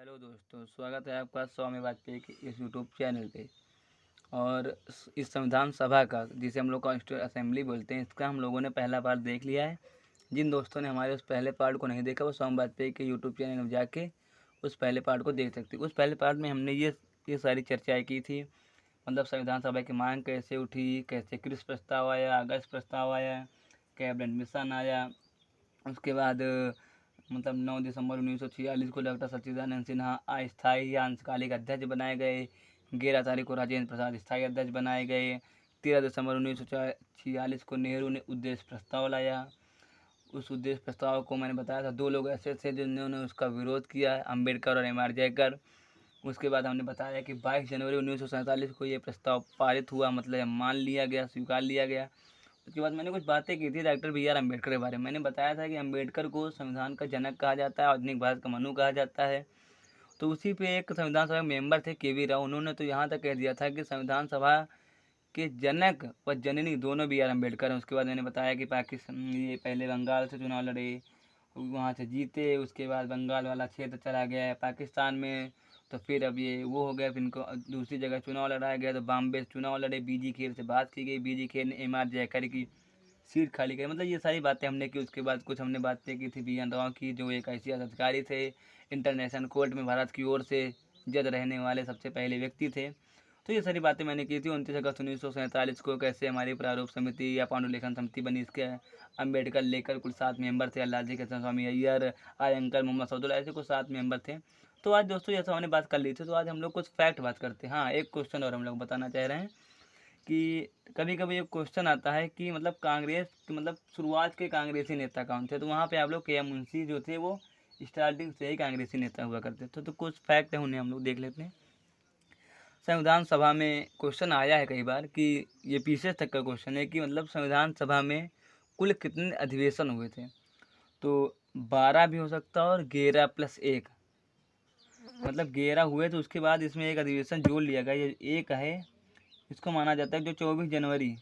Hello दोस्तों, स्वागत है आपका स्वामी वाजपेयी के इस यूट्यूब चैनल पे। और इस संविधान सभा का, जिसे हम लोग कॉन्स्टिट्यूंट असेंबली बोलते हैं, इसका हम लोगों ने पहला पार्ट देख लिया है। जिन दोस्तों ने हमारे उस पहले पार्ट को नहीं देखा, वो स्वामी वाजपेयी के यूट्यूब चैनल में जाके उस पहले पार्ट को देख सकते। उस पहले पार्ट में हमने ये सारी चर्चाएँ की थी। मतलब संविधान सभा की मांग कैसे उठी, कैसे क्रिस प्रस्ताव आया, अगस्त प्रस्ताव आया, कैबिनेट मिशन आया। उसके बाद मतलब 9 दिसंबर 1946 को डॉक्टर सच्चिदानंद सिन्हा अस्थायी या अंशकालिक अध्यक्ष बनाए गए। 11 तारीख को राजेंद्र प्रसाद स्थायी अध्यक्ष बनाए गए। 13 दिसंबर 1946 को नेहरू ने उद्देश्य प्रस्ताव लाया। उस उद्देश्य प्रस्ताव को मैंने बताया था, 2 लोग ऐसे थे जिन्होंने उसका विरोध किया, अम्बेडकर और एम आर जयकर। उसके बाद हमने बताया कि 22 जनवरी 1947 को ये प्रस्ताव पारित हुआ, मतलब मान लिया गया, स्वीकार लिया गया। उसके बाद मैंने कुछ बातें की थी डॉक्टर बी आर अम्बेडकर के बारे में। मैंने बताया था कि अम्बेडकर को संविधान का जनक कहा जाता है, आधुनिक भारत का मनु कहा जाता है। तो उसी पे एक संविधान सभा मेंबर थे के वी राव, उन्होंने तो यहाँ तक कह दिया था कि संविधान सभा के जनक व जननी दोनों बी आर अम्बेडकर हैं। उसके बाद मैंने बताया कि पाकिस्तान, ये पहले बंगाल से चुनाव लड़े, वहाँ से जीते। उसके बाद बंगाल वाला क्षेत्र चला गया है पाकिस्तान में, तो फिर अब ये वो हो गया, फिर इनको दूसरी जगह चुनाव लड़ाया गया, तो बॉम्बे से चुनाव लड़े। बीजी खेर से बात की गई, बीजी खेर ने एम आर जयकर की सीट खाली करी। मतलब ये सारी बातें हमने की। उसके बाद कुछ हमने बातें की थी बी एन राव की, जो एक ऐसी अधिकारी थे, इंटरनेशनल कोर्ट में भारत की ओर से जज रहने वाले सबसे पहले व्यक्ति थे। तो ये सारी बातें मैंने की थी। 29 अगस्त 1947 को कैसे हमारी प्रारूप समिति या पांडुलिखन समिति बनी, इसके अम्बेडकर लेकर कुल 7 मेंबर थे। अल्लाह जी कृष्ण स्वामी अय्यर, आयंकर, मोहम्मद सऊदुल्लाह, ऐसे कुछ 7 मेंबर थे। तो आज दोस्तों जैसा हमने बात कर ली थी, तो आज हम लोग कुछ फैक्ट बात करते हैं। हाँ, एक क्वेश्चन और हम लोग बताना चाह रहे हैं कि कभी कभी एक क्वेश्चन आता है कि मतलब कांग्रेस, मतलब शुरुआत के कांग्रेसी नेता कौन थे। तो वहाँ पे आप लोग के एम मुंशी जो थे वो स्टार्टिंग से ही कांग्रेसी नेता हुआ करते थे। तो कुछ फैक्ट है, उन्हें हम लोग देख लेते हैं। संविधान सभा में क्वेश्चन आया है कई बार कि ये पीछे तक का क्वेश्चन है कि मतलब संविधान सभा में कुल कितने अधिवेशन हुए थे। तो 12 भी हो सकता है और 11 + 1, मतलब 11 हुए। तो उसके बाद इसमें एक अधिवेशन जोड़ लिया गया, ये एक है। इसको माना जाता है जो 24 जनवरी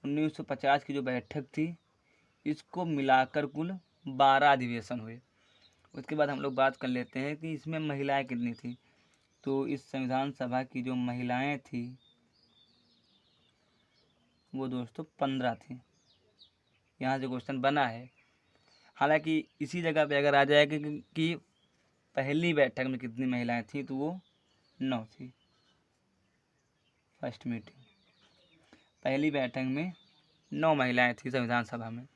1950 की जो बैठक थी, इसको मिलाकर कुल 12 अधिवेशन हुए। उसके बाद हम लोग बात कर लेते हैं कि इसमें महिलाएं कितनी थी। तो इस संविधान सभा की जो महिलाएं थी वो दोस्तों 15 थी। यहाँ से क्वेश्चन बना है। हालांकि इसी जगह पे अगर आ जाएगा कि पहली बैठक में कितनी महिलाएं थी, तो वो 9 थी। फर्स्ट मीटिंग, पहली बैठक में 9 महिलाएं थी संविधान सभा में।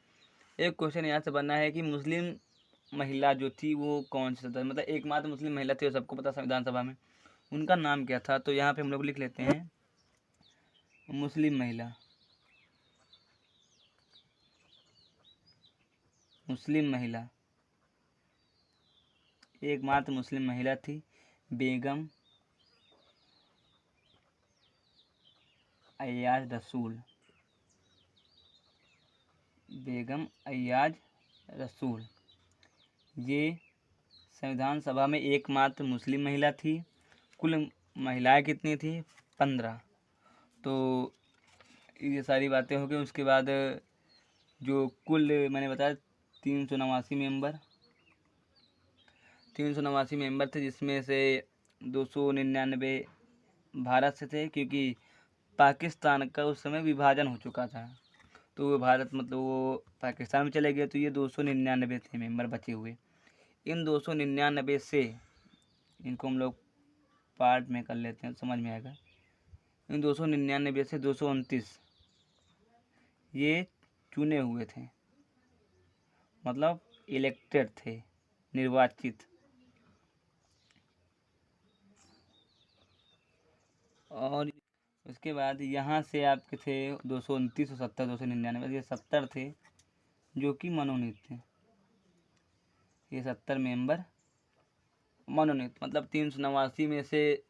एक क्वेश्चन यहाँ से बना है कि मुस्लिम महिला जो थी वो कौन सी सदस्य, मतलब एकमात्र मुस्लिम महिला थी, वो सबको पता संविधान सभा में, उनका नाम क्या था। तो यहाँ पे हम लोग लिख लेते हैं मुस्लिम महिला। मुस्लिम महिला, एकमात्र मुस्लिम महिला थी बेगम अय्याज रसूल। बेगम अय्याज रसूल ये संविधान सभा में एकमात्र मुस्लिम महिला थी। कुल महिलाएं कितनी थी? 15। तो ये सारी बातें हो गई। उसके बाद जो कुल मैंने बताया 389 मेंबर थे, जिसमें से 299 भारत से थे, क्योंकि पाकिस्तान का उस समय विभाजन हो चुका था। तो वो भारत, मतलब वो पाकिस्तान में चले गए, तो ये 299 थे मेंबर बचे हुए। इन 299 से, इनको हम लोग पार्ट में कर लेते हैं, समझ में आएगा। इन 299 से 229 ये चुने हुए थे, मतलब इलेक्टेड थे, निर्वाचित। और उसके बाद यहाँ से आपके थे 229 और 70, 299, ये 70 थे जो कि मनोनीत थे। ये 70 मेंबर मनोनीत, मतलब 389 में से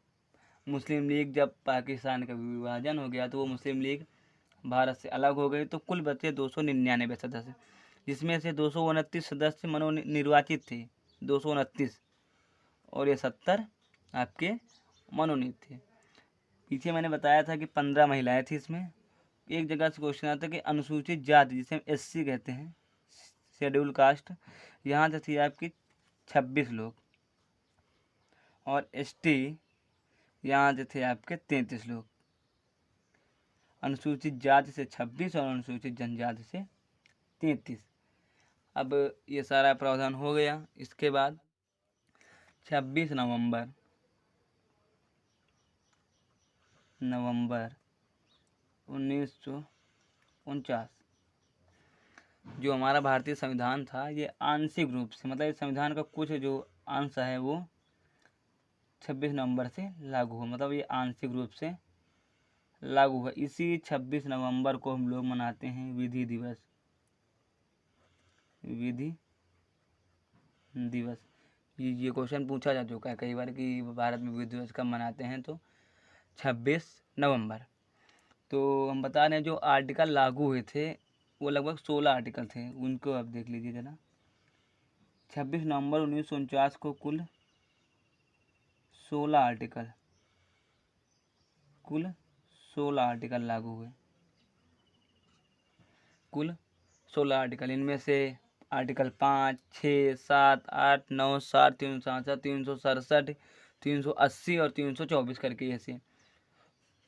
मुस्लिम लीग, जब पाकिस्तान का विभाजन हो गया तो वो मुस्लिम लीग भारत से अलग हो गई, तो कुल बचे 299 सदस्य, जिसमें से 229 सदस्य मनोनिर्वाचित थे, 229, और ये 70 आपके मनोनीत थे। पीछे मैंने बताया था कि 15 महिलाएं थी इसमें। एक जगह से क्वेश्चन आता है कि अनुसूचित जाति, जिसे हम SC कहते हैं, शेड्यूल कास्ट, यहाँ से थी आपकी 26 लोग, और ST यहाँ से थे आपके 33 लोग। अनुसूचित जाति से 26 और अनुसूचित जनजाति से 33। अब ये सारा प्रावधान हो गया। इसके बाद 26 नवंबर 1949 जो हमारा भारतीय संविधान था, ये आंशिक रूप से, मतलब इस संविधान का कुछ जो अंश है वो 26 नवंबर से लागू हुआ, मतलब ये आंशिक रूप से लागू हुआ। इसी 26 नवंबर को हम लोग मनाते हैं विधि दिवस। विधि दिवस, ये क्वेश्चन पूछा जा चुका है कई बार कि भारत में विधि दिवस कब मनाते हैं, तो 26 नवंबर। तो हम बता रहे हैं जो आर्टिकल लागू हुए थे वो लगभग 16 आर्टिकल थे, उनको आप देख लीजिए जरा। 26 नवंबर 1949 को कुल 16 आर्टिकल, कुल 16 आर्टिकल लागू हुए, कुल 16 आर्टिकल। इनमें से आर्टिकल 5, 6, 7, 8, 9, 7, 367, 367, 380 और 324 करके ऐसे।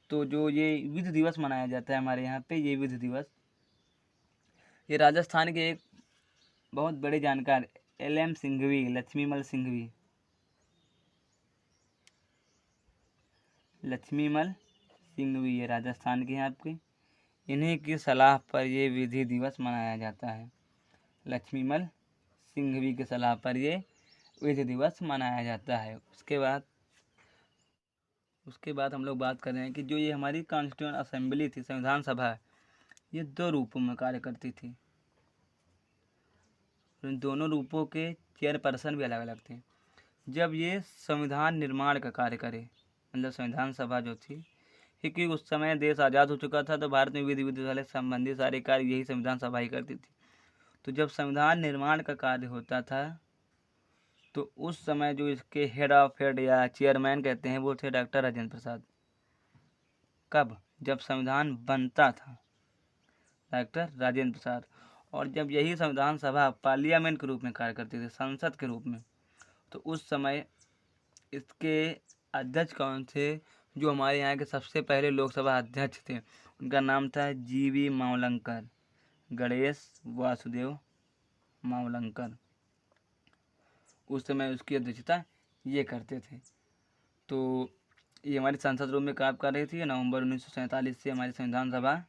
तो जो ये विधि दिवस मनाया जाता है हमारे यहाँ पे, ये विधि दिवस, ये राजस्थान के एक बहुत बड़े जानकार LM सिंघवी, लक्ष्मीमल सिंघवी, लक्ष्मीमल सिंघवी ये राजस्थान के हैं आपके, इन्हीं की सलाह पर ये विधि दिवस मनाया जाता है। लक्ष्मीमल सिंघवी की सलाह पर ये विधि दिवस मनाया जाता है। उसके बाद हम लोग बात कर रहे हैं कि जो ये हमारी कॉन्स्टिट्यूएंट असेंबली थी, संविधान सभा, ये 2 रूपों में कार्य करती थी। इन दोनों रूपों के चेयरपर्सन भी अलग अलग थे। जब ये संविधान निर्माण का कार्य करे, मतलब संविधान सभा जो थी, क्योंकि उस समय देश आज़ाद हो चुका था, तो भारत में विधि वाले संबंधी सारे कार्य यही संविधान सभा ही करती थी। तो जब संविधान निर्माण का कार्य होता था तो उस समय जो इसके हेड ऑफ हेड या चेयरमैन कहते हैं वो थे डॉक्टर राजेंद्र प्रसाद। कब? जब संविधान बनता था, डॉक्टर राजेंद्र प्रसाद। और जब यही संविधान सभा पार्लियामेंट के रूप में कार्य करती थी, संसद के रूप में, तो उस समय इसके अध्यक्ष कौन थे? जो हमारे यहाँ के सबसे पहले लोकसभा अध्यक्ष थे, उनका नाम था GV मावलंकर, गणेश वासुदेव मावलंकर। उस समय उसकी अध्यक्षता ये करते थे। तो ये हमारी संसद रूप में काम कर रही थी। नवंबर 1947 से हमारी संविधान सभा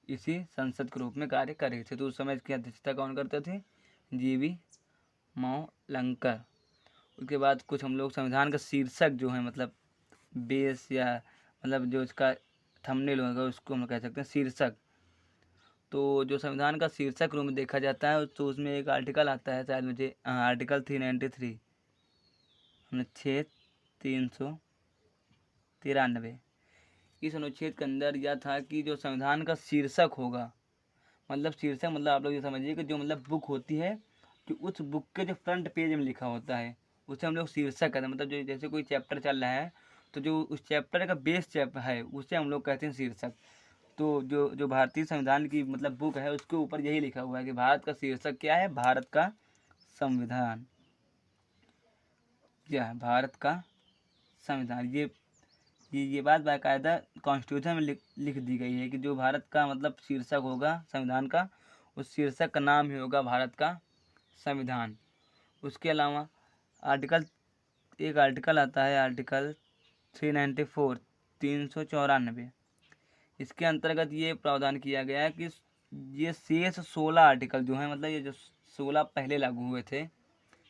इसी संसद के रूप में कार्य कर रही थी। तो उस समय इसकी अध्यक्षता कौन करते थे? GV मावलंकर। उसके बाद कुछ हम लोग संविधान का शीर्षक जो है, मतलब बेस या मतलब जो इसका थंबनेल होगा उसको हम कह सकते हैं शीर्षक। तो जो संविधान का शीर्षक रूप में देखा जाता है तो उसमें एक आर्टिकल आता है, शायद मुझे आर्टिकल 393 अनुच्छेद 393। इस अनुच्छेद के अंदर यह था कि जो संविधान का शीर्षक होगा, मतलब शीर्षक मतलब आप लोग ये समझिए कि जो मतलब बुक होती है, जो उस बुक के जो फ्रंट पेज में लिखा होता है उसे हम लोग शीर्षक कहते हैं। मतलब जो जैसे कोई चैप्टर चल रहा है तो जो उस चैप्टर का बेस चैप्टर है उसे हम लोग कहते हैं शीर्षक। तो जो भारतीय संविधान की मतलब बुक है उसके ऊपर यही लिखा हुआ है कि भारत का शीर्षक क्या है? भारत का संविधान। क्या है? भारत का संविधान। ये बात बाकायदा कॉन्स्टिट्यूशन में लिख दी गई है कि जो भारत का मतलब शीर्षक होगा संविधान का, उस शीर्षक का नाम ही होगा भारत का संविधान। उसके अलावा एक आर्टिकल आता है, आर्टिकल 394 394। इसके अंतर्गत ये प्रावधान किया गया है कि ये शेष 16 आर्टिकल जो हैं, मतलब ये जो 16 पहले लागू हुए थे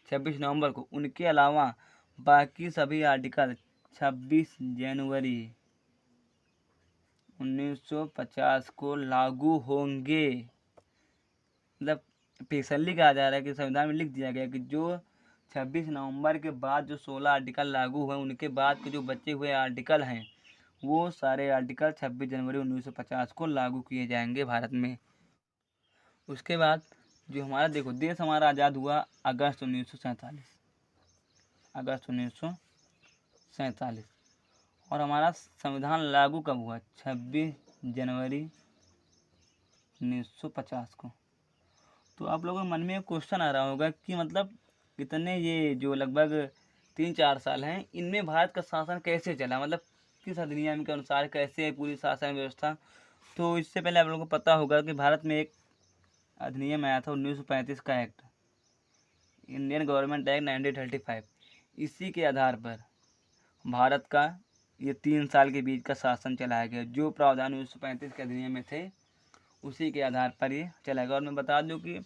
26 नवंबर को, उनके अलावा बाकी सभी आर्टिकल 26 जनवरी 1950 को लागू होंगे। मतलब स्पेशली कहा जा रहा है कि संविधान में लिख दिया गया कि जो 26 नवंबर के बाद जो 16 आर्टिकल लागू हुए, उनके बाद के जो बचे हुए आर्टिकल हैं वो सारे आर्टिकल 26 जनवरी 1950 को लागू किए जाएंगे भारत में। उसके बाद जो हमारा देखो देश हमारा आज़ाद हुआ अगस्त 1947, अगस्त 1947। और हमारा संविधान लागू कब हुआ? 26 जनवरी 1950 को। तो आप लोगों के मन में एक क्वेश्चन आ रहा होगा कि मतलब कितने ये जो लगभग 3-4 साल हैं, इनमें भारत का शासन कैसे चला, मतलब किस अधिनियम के अनुसार कैसे है पूरी शासन व्यवस्था। तो इससे पहले आप लोगों को पता होगा कि भारत में एक अधिनियम आया था 1935 का एक्ट, इंडियन गवर्नमेंट एक्ट 1935। इसी के आधार पर भारत का ये 3 साल के बीच का शासन चलाया गया। जो प्रावधान 1935 के अधिनियम में थे उसी के आधार पर ये चला गया। और मैं बता दूं कि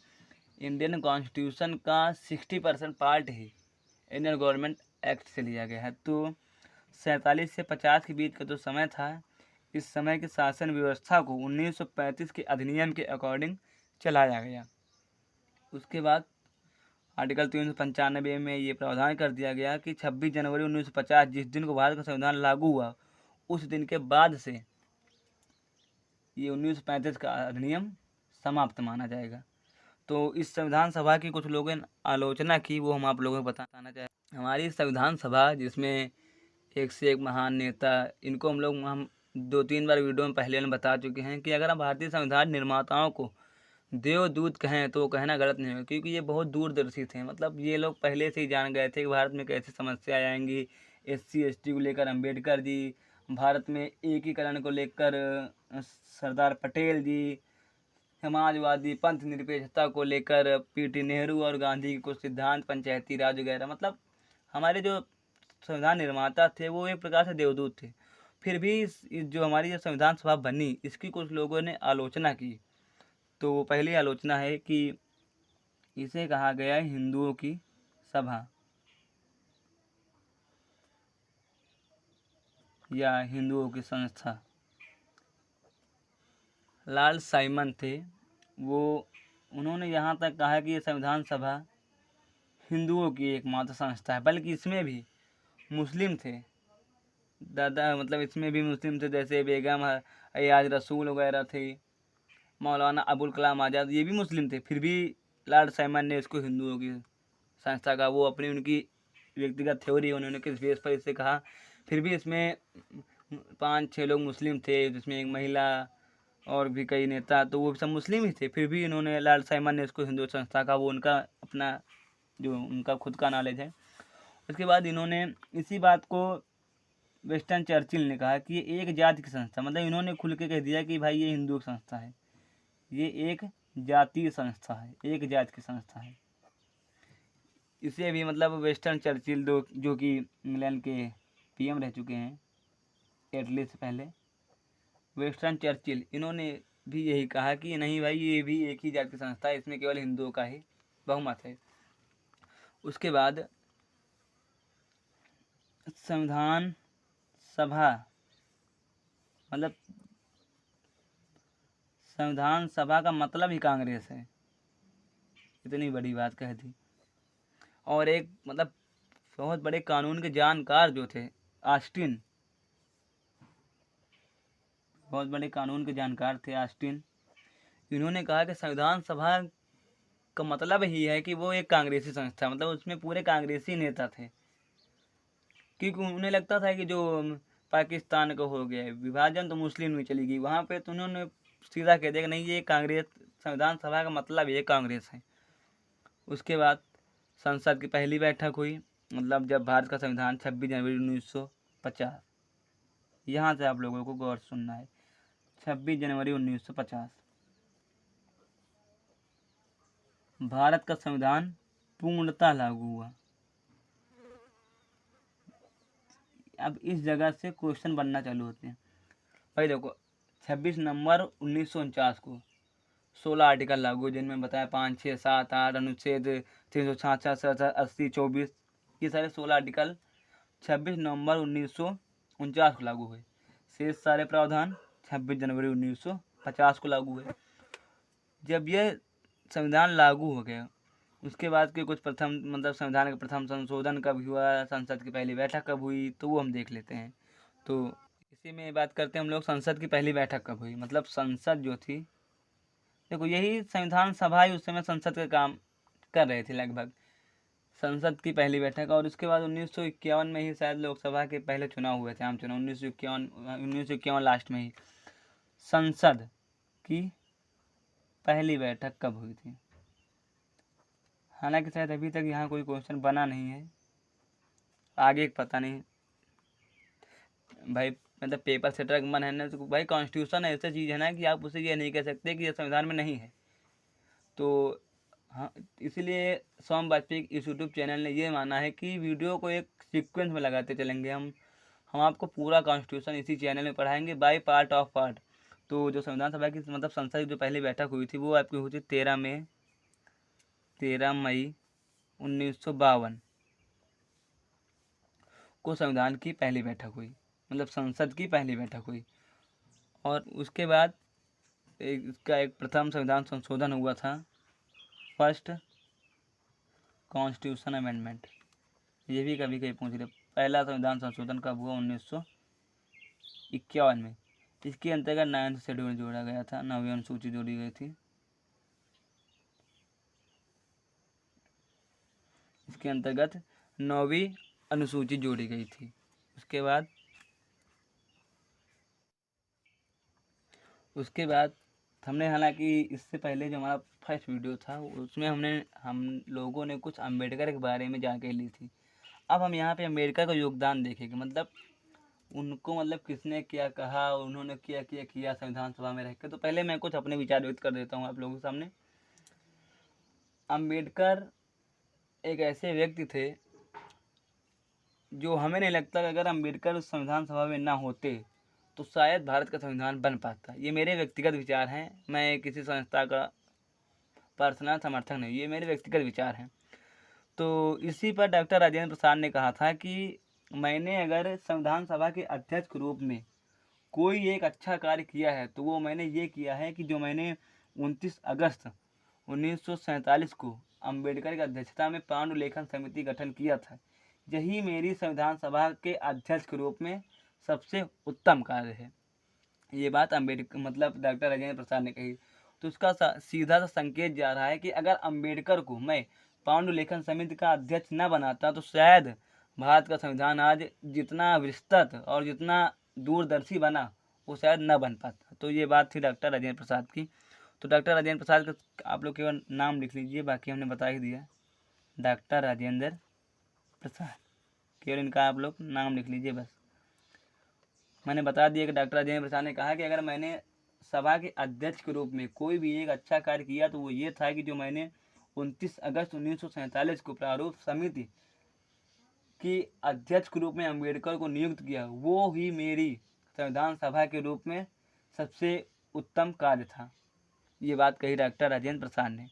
इंडियन कॉन्स्टिट्यूशन का 60% पार्ट ही इंडियन गवर्नमेंट एक्ट से लिया गया है। तो 47 से 50 के बीच का जो समय था, इस समय की शासन व्यवस्था को 1935 के अधिनियम के अकॉर्डिंग चलाया गया। उसके बाद आर्टिकल 395 में ये प्रावधान कर दिया गया कि 26 जनवरी 1950 जिस दिन को भारत का संविधान लागू हुआ, उस दिन के बाद से ये 1935 का अधिनियम समाप्त माना जाएगा। तो इस संविधान सभा की कुछ लोगों ने आलोचना की, वो हम आप लोगों को बताना चाहें। हमारी संविधान सभा, जिसमें एक से एक महान नेता, इनको हम 2-3 बार वीडियो में पहले बता चुके हैं कि अगर हम भारतीय संविधान निर्माताओं को देवदूत कहें तो कहना गलत नहीं होगा, क्योंकि ये बहुत दूरदर्शी थे। मतलब ये लोग पहले से ही जान गए थे कि भारत में कैसी समस्या आएंगी। SC ST को लेकर अम्बेडकर जी, भारत में एकीकरण को लेकर सरदार पटेल जी, समाजवादी पंथ निरपेक्षता को लेकर PT नेहरू और गांधी के कुछ सिद्धांत, पंचायती राज वगैरह। मतलब हमारे जो संविधान निर्माता थे वो एक प्रकार से देवदूत थे। फिर भी जो हमारी जो संविधान सभा बनी, इसकी कुछ लोगों ने आलोचना की। तो पहली आलोचना है कि इसे कहा गया है हिंदुओं की सभा या हिंदुओं की संस्था। लॉर्ड साइमन थे, उन्होंने यहाँ तक कहा कि ये संविधान सभा हिंदुओं की एकमात्र संस्था है। बल्कि इसमें भी मुस्लिम थे, मतलब इसमें भी मुस्लिम थे, जैसे बेगम अयाज रसूल वगैरह थे, मौलाना अबुल कलाम आज़ाद, ये भी मुस्लिम थे। फिर भी लॉर्ड साइमन ने इसको हिंदुओं की संस्था का, वो अपनी उनकी व्यक्तिगत थ्योरी, उन्होंने किस बेस पर इसे कहा। फिर भी इसमें 5-6 लोग मुस्लिम थे, जिसमें एक महिला और भी कई नेता, तो वो सब मुस्लिम ही थे। फिर भी इन्होंने, लॉर्ड साइमन ने इसको हिंदू संस्था का, वो उनका अपना जो उनका खुद का नॉलेज है। उसके बाद इन्होंने इसी बात को विंस्टन चर्चिल ने कहा कि ये एक जाति की संस्था, मतलब इन्होंने खुल के कह दिया कि भाई ये हिंदू की संस्था है, ये एक जातीय संस्था है, एक जाति की संस्था है। इसे भी मतलब विंस्टन चर्चिल, जो कि इंग्लैंड के PM रह चुके हैं एटली से पहले, विंस्टन चर्चिल, इन्होंने भी यही कहा कि नहीं भाई, ये भी एक ही जाति की संस्था है, इसमें केवल हिंदुओं का ही बहुमत है। उसके बाद संविधान सभा, मतलब संविधान सभा का मतलब ही कांग्रेस है, इतनी बड़ी बात कह दी। और एक मतलब बहुत बड़े कानून के जानकार जो थे, ऑस्टिन, बहुत बड़े कानून के जानकार थे ऑस्टिन, इन्होंने कहा कि संविधान सभा का मतलब ही है कि वो एक कांग्रेसी संस्था, मतलब उसमें पूरे कांग्रेसी नेता थे। क्योंकि उन्हें लगता था कि जो पाकिस्तान का हो गया विभाजन, तो मुस्लिम में चली गई वहाँ पे, तो उन्होंने सीधा कह दिया कि नहीं, ये कांग्रेस, संविधान सभा का मतलब ये कांग्रेस है। उसके बाद संसद की पहली बैठक हुई, मतलब जब भारत का संविधान 26 जनवरी 1950, यहाँ से आप लोगों को गौर सुनना है, 26 जनवरी 1950 भारत का संविधान पूर्णतः लागू हुआ। अब इस जगह से क्वेश्चन बनना चालू होते हैं। भाई देखो, 26 नवंबर 1949 को 16 आर्टिकल लागू, जिनमें बताया 5, 6, 7, 8 अनुच्छेद 366, 67, 80, 24, ये सारे 16 आर्टिकल 26 नवंबर 1949 को लागू हुए। शेष सारे प्रावधान 26 जनवरी 1950 को लागू हुए। जब यह संविधान लागू हो गया, उसके बाद के कुछ प्रथम, मतलब संविधान का प्रथम संशोधन कब हुआ, संसद की पहली बैठक कब हुई, तो वो हम देख लेते हैं। तो इसी में बात करते हैं हम लोग, संसद की पहली बैठक कब हुई। मतलब संसद जो थी, देखो यही संविधान सभा ही उस समय संसद का काम कर रहे थे लगभग, संसद की पहली बैठक। और उसके बाद 1951 में ही शायद लोकसभा के पहले चुनाव हुए थे, आम चुनाव 1951 लास्ट में ही। संसद की पहली बैठक कब हुई थी? हालांकि शायद अभी तक यहाँ कोई क्वेश्चन बना नहीं है, आगे पता नहीं भाई। मतलब पेपर सेटर का मन है ना, तो भाई कॉन्स्टिट्यूशन ऐसा चीज़ है ना कि आप उसे ये नहीं कह सकते कि ये संविधान में नहीं है। तो हाँ, इसलिए सोम वाजपेयी इस यूट्यूब चैनल ने ये माना है कि वीडियो को एक सीक्वेंस में लगाते चलेंगे हम आपको पूरा कॉन्स्टिट्यूशन इसी चैनल में पढ़ाएंगे बाय पार्ट ऑफ पार्ट। तो जो संविधान सभा की मतलब संसद की जो पहली बैठक हुई थी वो आपकी हुई थी 13 मई 1952 को संविधान की पहली बैठक हुई, मतलब संसद की पहली बैठक हुई। और उसके बाद इसका एक प्रथम संविधान संशोधन हुआ था, फर्स्ट कॉन्स्टिट्यूशन अमेंडमेंट। ये भी कभी कभी पूछ रहे, पहला संविधान संशोधन कब हुआ? 1951 में। इसके अंतर्गत 9th शेड्यूल जोड़ा गया था, 9वीं अनुसूची जोड़ी गई थी। इसके अंतर्गत 9वीं अनुसूची जोड़ी गई थी। उसके बाद हमने, हालांकि इससे पहले जो हमारा फर्स्ट वीडियो था उसमें हम लोगों ने कुछ अम्बेडकर के बारे में जानकारी ली थी। अब हम यहाँ पे अम्बेडकर का योगदान देखेंगे, मतलब उनको मतलब किसने क्या कहा, उन्होंने क्या क्या किया संविधान सभा में रहकर। तो पहले मैं कुछ अपने विचार व्यक्त कर देता हूँ आप लोगों के सामने। अम्बेडकर एक ऐसे व्यक्ति थे जो, हमें नहीं लगता कि अगर अम्बेडकर उस संविधान सभा में ना होते तो शायद भारत का संविधान बन पाता। ये मेरे व्यक्तिगत विचार हैं, मैं किसी संस्था का पर्सनल समर्थक नहीं, ये मेरे व्यक्तिगत विचार हैं। तो इसी पर डॉक्टर राजेंद्र प्रसाद ने कहा था कि मैंने अगर संविधान सभा के अध्यक्ष के रूप में कोई एक अच्छा कार्य किया है तो वो मैंने ये किया है कि जो मैंने 29 अगस्त 1947 को अम्बेडकर की अध्यक्षता में पांडुलेखन समिति गठन किया था, यही मेरी संविधान सभा के अध्यक्ष के रूप में सबसे उत्तम कार्य है। ये बात अम्बेडकर मतलब डॉक्टर राजेंद्र प्रसाद ने कही। तो इसका सीधा सा संकेत जा रहा है कि अगर अम्बेडकर को मैं पांडुलेखन समिति का अध्यक्ष न बनाता तो शायद भारत का संविधान आज जितना विस्तृत और जितना दूरदर्शी बना वो शायद न बन पाता। तो ये बात थी डॉक्टर राजेंद्र प्रसाद की। तो डॉक्टर राजेंद्र प्रसाद का आप लोग केवल नाम लिख लीजिए, बाकी हमने बता ही दिया। डॉक्टर राजेंद्र प्रसाद, केवल इनका आप लोग नाम लिख लीजिए बस। मैंने बता दिया कि डॉक्टर राजेंद्र प्रसाद ने कहा कि अगर मैंने सभा के अध्यक्ष के रूप में कोई भी एक अच्छा कार्य किया तो वो ये था कि जो मैंने 29 अगस्त 1947 को प्रारूप समिति की अध्यक्ष के रूप में अम्बेडकर को नियुक्त किया, वो ही मेरी संविधान सभा के रूप में सबसे उत्तम कार्य था। ये बात कही डॉक्टर राजेंद्र प्रसाद ने।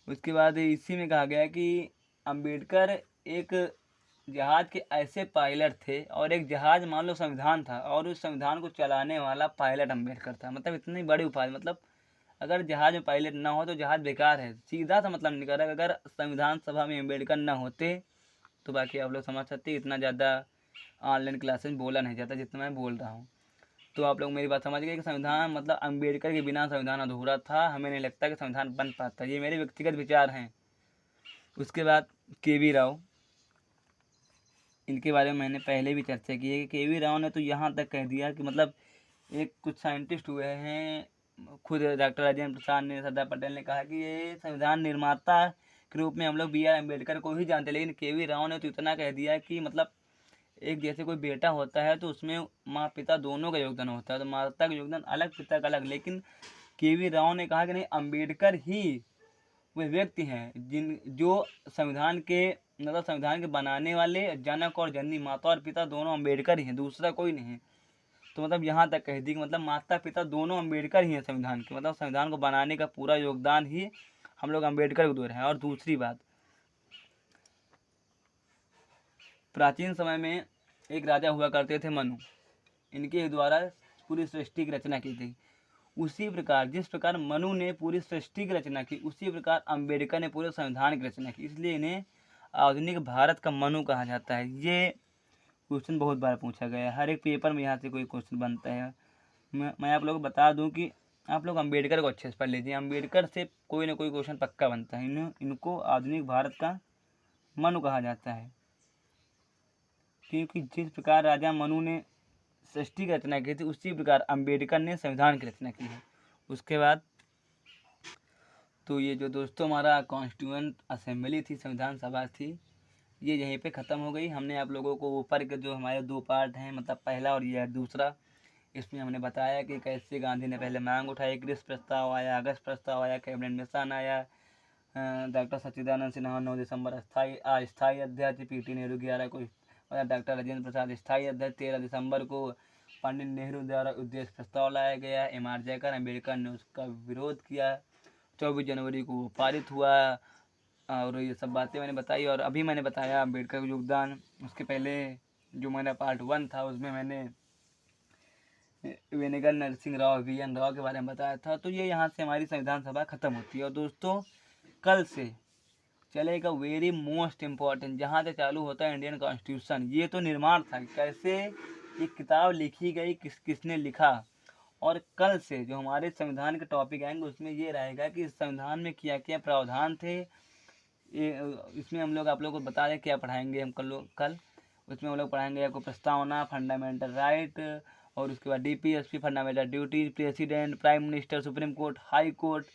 उसके बाद इसी में कहा गया कि अम्बेडकर एक जहाज के ऐसे पायलट थे, और एक जहाज मान लो संविधान था और उस संविधान को चलाने वाला पायलट अम्बेडकर था। मतलब इतनी बड़ी उपाधि, मतलब अगर जहाज में पायलट ना हो तो जहाज बेकार है, सीधा सा मतलब निकल रहा है। अगर संविधान सभा में अम्बेडकर ना होते तो बाकी आप लोग समझ सकते, इतना ज़्यादा ऑनलाइन क्लासेस बोला नहीं जाता जितना मैं बोल रहा हूँ। तो आप लोग मेरी बात समझ गए कि संविधान मतलब अम्बेडकर के बिना संविधान अधूरा था। हमें नहीं लगता कि संविधान बन पाता, ये मेरे व्यक्तिगत विचार हैं। उसके बाद के.वी. राव, इनके बारे में मैंने पहले भी चर्चा की है कि के.वी. राव ने तो यहाँ तक कह दिया कि मतलब एक कुछ साइंटिस्ट हुए हैं, खुद डॉक्टर राजेंद्र प्रसाद ने, सरदार पटेल ने कहा कि ये संविधान निर्माता के रूप में हम लोग बी.आर. अम्बेडकर को ही जानते, लेकिन के.वी. राव ने तो इतना कह दिया कि मतलब एक जैसे कोई बेटा होता है तो उसमें माँ पिता दोनों का योगदान होता है, तो माता का योगदान अलग, पिता का अलग। लेकिन के.वी. राव ने कहा कि नहीं, अम्बेडकर ही वे व्यक्ति हैं जो संविधान के मतलब संविधान के बनाने वाले जनक और जननी, माता और पिता दोनों अम्बेडकर ही हैं, दूसरा कोई नहीं है। तो मतलब यहाँ तक कह दी कि मतलब माता पिता दोनों अम्बेडकर ही हैं संविधान के, मतलब संविधान को बनाने का पूरा योगदान ही हम लोग अम्बेडकर को दे रहे हैं। और दूसरी बात, प्राचीन समय में एक राजा हुआ करते थे मनु, इनके द्वारा पूरी सृष्टि की रचना की थी। उसी प्रकार जिस प्रकार मनु ने पूरी सृष्टि की रचना की, उसी प्रकार अम्बेडकर ने पूरे संविधान की रचना की, इसलिए इन्हें आधुनिक भारत का मनु कहा जाता है। ये क्वेश्चन बहुत बार पूछा गया है, हर एक पेपर में यहाँ से कोई क्वेश्चन बनता है। मैं आप लोगों को बता दूं कि आप लोग अम्बेडकर को अच्छे से पढ़ लीजिए, अम्बेडकर से कोई ना कोई क्वेश्चन पक्का बनता है। इनको आधुनिक भारत का मनु कहा जाता है, क्योंकि जिस प्रकार राजा मनु ने सृष्टि की रचना की थी, उसी प्रकार अम्बेडकर ने संविधान की रचना की है। उसके बाद तो ये जो दोस्तों हमारा कॉन्स्टिट्यूएंट असेंबली थी, संविधान सभा थी, ये यहीं पे ख़त्म हो गई। हमने आप लोगों को ऊपर के जो हमारे 2 पार्ट हैं, मतलब पहला और ये दूसरा, इसमें हमने बताया कि कैसे गांधी ने पहले मांग उठाई, ग्रिस प्रस्ताव आया, अगस्त प्रस्ताव आया, कैबिनेट मिशन आया, डॉक्टर सच्चिदानंद सिन्हा 9 दिसंबर अस्थायी अध्यक्ष, पीटी नेहरू 11 को, और डॉक्टर राजेंद्र प्रसाद स्थायी अध्यक्ष 13 दिसंबर को, पंडित नेहरू द्वारा उद्देश्य प्रस्ताव लाया गया, एम आर जयकर अम्बेडकर ने उसका विरोध किया, 24 जनवरी को वो पारित हुआ। और ये सब बातें मैंने बताई, और अभी मैंने बताया अम्बेडकर का योगदान। उसके पहले जो मेरा पार्ट 1 था उसमें मैंने वेनेगर नरसिंह राव, वी.एन. राव के बारे में बताया था। तो ये यहाँ से हमारी संविधान सभा ख़त्म होती है। और दोस्तों कल से चलेगा वेरी मोस्ट इम्पॉर्टेंट, जहाँ से चालू होता है इंडियन कॉन्स्टिट्यूशन। ये तो निर्माण था, कैसे ये किताब लिखी गई, किसने लिखा। और कल से जो हमारे संविधान के टॉपिक आएंगे उसमें ये रहेगा कि इस संविधान में क्या क्या प्रावधान थे। ये इसमें हम लोग आप लोगों को बता दें क्या पढ़ाएंगे हम कल उसमें हम लोग पढ़ाएंगे आपको प्रस्तावना, फंडामेंटल राइट, और उसके बाद DPSP, fundamental duties, president, prime minister, supreme court, high court,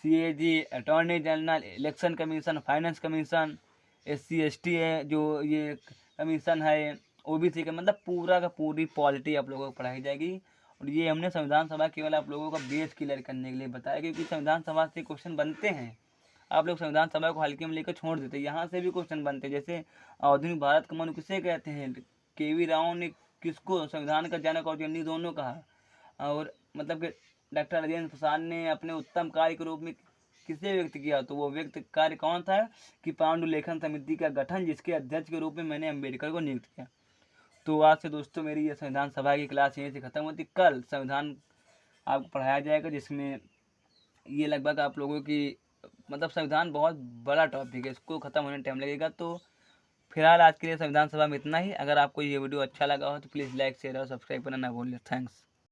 CAG, attorney general, election commission, finance commission, SC ST है जो ये कमीशन है, ओबीसी का, मतलब पूरा का पूरी पॉलिटी आप लोगों को पढ़ाई जाएगी। और ये हमने संविधान सभा केवल आप लोगों का बेस क्लियर करने के लिए बताया, क्योंकि संविधान सभा से क्वेश्चन बनते हैं। आप लोग संविधान सभा को हल्के में लेकर छोड़ देते हैं, यहाँ से भी क्वेश्चन बनते हैं। जैसे आधुनिक भारत का मनु किसे कहते हैं, KV राव ने किसको संविधान का जनक और जननी दोनों कहा। और मतलब कि डॉक्टर राजेंद्र प्रसाद ने अपने उत्तम कार्य के रूप में किसे व्यक्त किया, तो वो व्यक्त कार्य कौन था कि पांडुलेखन समिति का गठन, जिसके अध्यक्ष के रूप में मैंने अम्बेडकर को नियुक्त किया। तो आज से दोस्तों मेरी ये संविधान सभा की क्लास यहीं से ख़त्म होती। कल संविधान आपको पढ़ाया जाएगा, जिसमें ये लगभग आप लोगों की मतलब संविधान बहुत बड़ा टॉपिक है, इसको ख़त्म होने में टाइम लगेगा। तो फिलहाल आज के लिए संविधान सभा में इतना ही। अगर आपको ये वीडियो अच्छा लगा हो तो प्लीज़ लाइक, शेयर और सब्सक्राइब करना ना भूलें। थैंक्स।